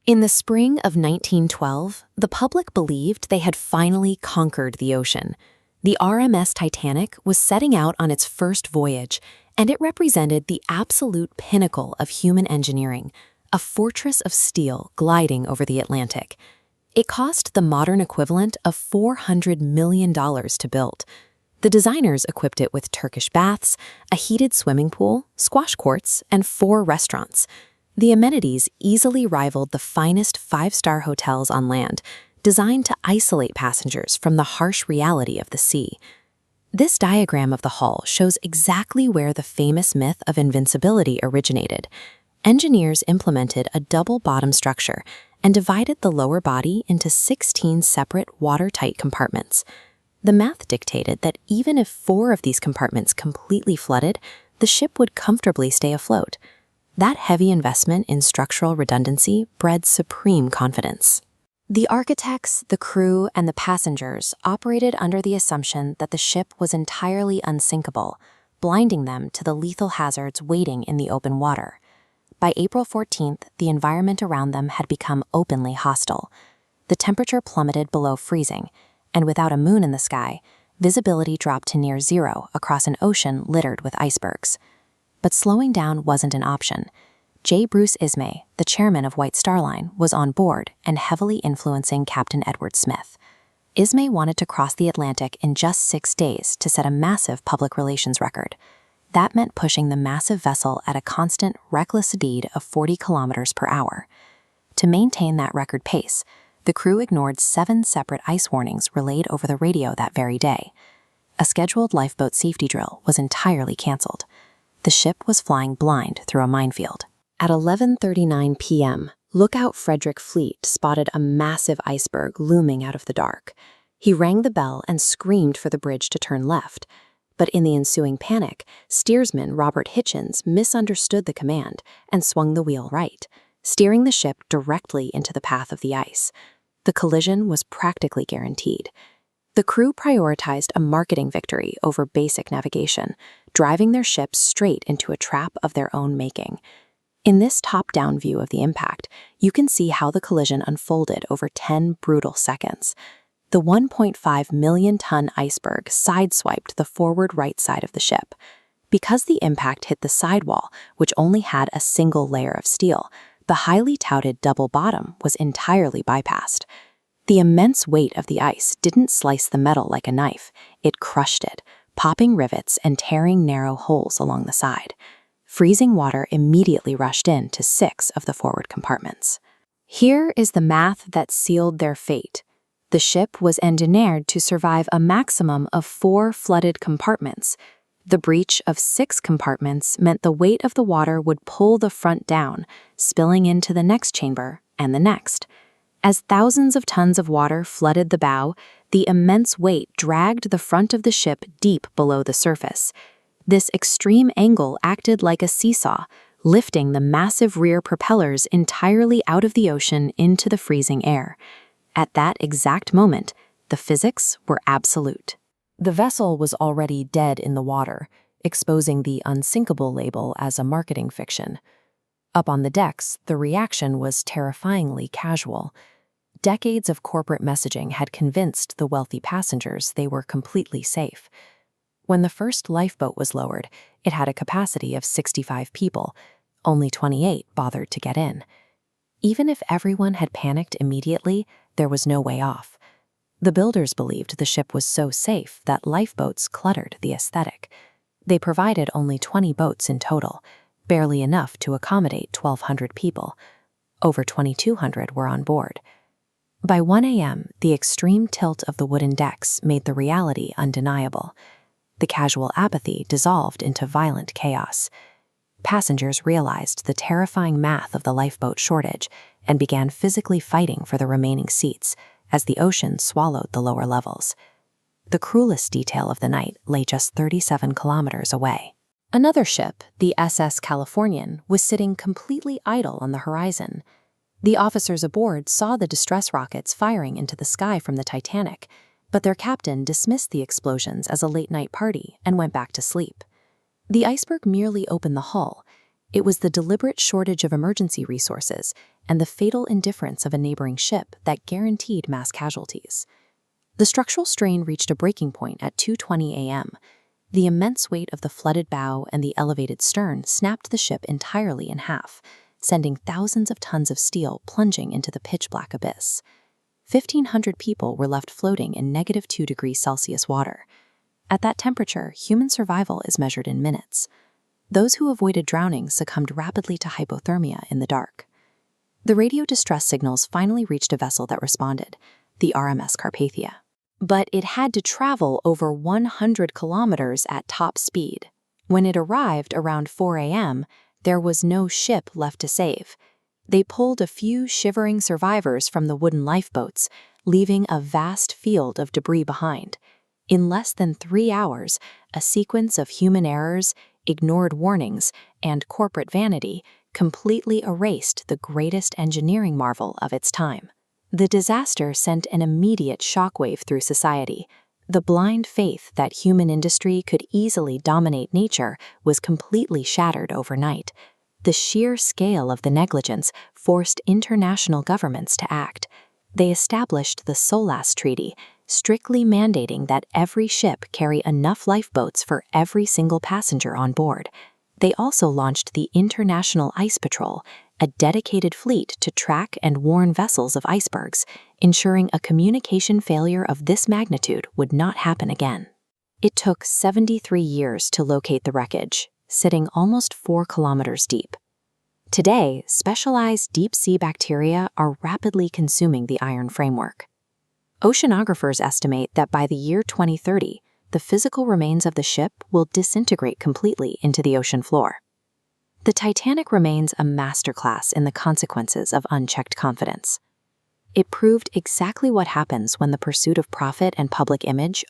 In the spring of 1912, the public believed they had finally conquered the ocean. The RMS Titanic was setting out on its first voyage, and it represented the absolute pinnacle of human engineering, a fortress of steel gliding over the Atlantic. It cost the modern equivalent of $400 million to build. The designers equipped it with Turkish baths, a heated swimming pool, squash courts, and 4 restaurants. The amenities easily rivaled the finest 5-star hotels on land, designed to isolate passengers from the harsh reality of the sea. This diagram of the hull shows exactly where the famous myth of invincibility originated. Engineers implemented a double-bottom structure and divided the lower body into 16 separate watertight compartments. The math dictated that even if 4 of these compartments completely flooded, the ship would comfortably stay afloat. That heavy investment in structural redundancy bred supreme confidence. The architects, the crew, and the passengers operated under the assumption that the ship was entirely unsinkable, blinding them to the lethal hazards waiting in the open water. By April 14th, the environment around them had become openly hostile. The temperature plummeted below freezing, and without a moon in the sky, visibility dropped to near zero across an ocean littered with icebergs. But slowing down wasn't an option. J. Bruce Ismay, the chairman of White Star Line, was on board and heavily influencing Captain Edward Smith. Ismay wanted to cross the Atlantic in just 6 days to set a massive public relations record. That meant pushing the massive vessel at a constant, reckless speed of 40 kilometers per hour. To maintain that record pace, the crew ignored 7 separate ice warnings relayed over the radio that very day. A scheduled lifeboat safety drill was entirely canceled. The ship was flying blind through a minefield. At 11:39 p.m., lookout Frederick Fleet spotted a massive iceberg looming out of the dark. He rang the bell and screamed for the bridge to turn left. But in the ensuing panic, steersman Robert Hitchens misunderstood the command and swung the wheel right, steering the ship directly into the path of the ice. The collision was practically guaranteed. The crew prioritized a marketing victory over basic navigation, driving their ship straight into a trap of their own making. In this top-down view of the impact, you can see how the collision unfolded over 10 brutal seconds. The 1.5 million-ton iceberg sideswiped the forward right side of the ship. Because the impact hit the sidewall, which only had a single layer of steel, the highly touted double bottom was entirely bypassed. The immense weight of the ice didn't slice the metal like a knife, it crushed it, popping rivets and tearing narrow holes along the side. Freezing water immediately rushed in to 6 of the forward compartments. Here is the math that sealed their fate. The ship was engineered to survive a maximum of 4 flooded compartments. The breach of 6 compartments meant the weight of the water would pull the front down, spilling into the next chamber and the next. As thousands of tons of water flooded the bow, the immense weight dragged the front of the ship deep below the surface. This extreme angle acted like a seesaw, lifting the massive rear propellers entirely out of the ocean into the freezing air. At that exact moment, the physics were absolute. The vessel was already dead in the water, exposing the unsinkable label as a marketing fiction. Up on the decks, the reaction was terrifyingly casual. Decades of corporate messaging had convinced the wealthy passengers they were completely safe. When the first lifeboat was lowered, it had a capacity of 65 people. Only 28 bothered to get in. Even if everyone had panicked immediately, there was no way off. The builders believed the ship was so safe that lifeboats cluttered the aesthetic. They provided only 20 boats in total, barely enough to accommodate 1,200 people. Over 2,200 were on board. By 1 a.m., the extreme tilt of the wooden decks made the reality undeniable. The casual apathy dissolved into violent chaos. Passengers realized the terrifying math of the lifeboat shortage and began physically fighting for the remaining seats as the ocean swallowed the lower levels. The cruelest detail of the night lay just 37 kilometers away. Another ship, the SS Californian, was sitting completely idle on the horizon. The officers aboard saw the distress rockets firing into the sky from the Titanic, but their captain dismissed the explosions as a late-night party and went back to sleep. The iceberg merely opened the hull. It was the deliberate shortage of emergency resources and the fatal indifference of a neighboring ship that guaranteed mass casualties. The structural strain reached a breaking point at 2:20 a.m. The immense weight of the flooded bow and the elevated stern snapped the ship entirely in half, sending thousands of tons of steel plunging into the pitch-black abyss. 1,500 people were left floating in -2 degrees Celsius water. At that temperature, human survival is measured in minutes. Those who avoided drowning succumbed rapidly to hypothermia in the dark. The radio distress signals finally reached a vessel that responded, the RMS Carpathia. But it had to travel over 100 kilometers at top speed. When it arrived around 4 a.m., there was no ship left to save. They pulled a few shivering survivors from the wooden lifeboats, leaving a vast field of debris behind. In less than 3 hours, a sequence of human errors, ignored warnings, and corporate vanity completely erased the greatest engineering marvel of its time. The disaster sent an immediate shockwave through society. The blind faith that human industry could easily dominate nature was completely shattered overnight. The sheer scale of the negligence forced international governments to act. They established the SOLAS Treaty, strictly mandating that every ship carry enough lifeboats for every single passenger on board. They also launched the International Ice Patrol, a dedicated fleet to track and warn vessels of icebergs, ensuring a communication failure of this magnitude would not happen again. It took 73 years to locate the wreckage, sitting almost 4 kilometers deep. Today, specialized deep-sea bacteria are rapidly consuming the iron framework. Oceanographers estimate that by the year 2030, the physical remains of the ship will disintegrate completely into the ocean floor. The Titanic remains a masterclass in the consequences of unchecked confidence. It proved exactly what happens when the pursuit of profit and public image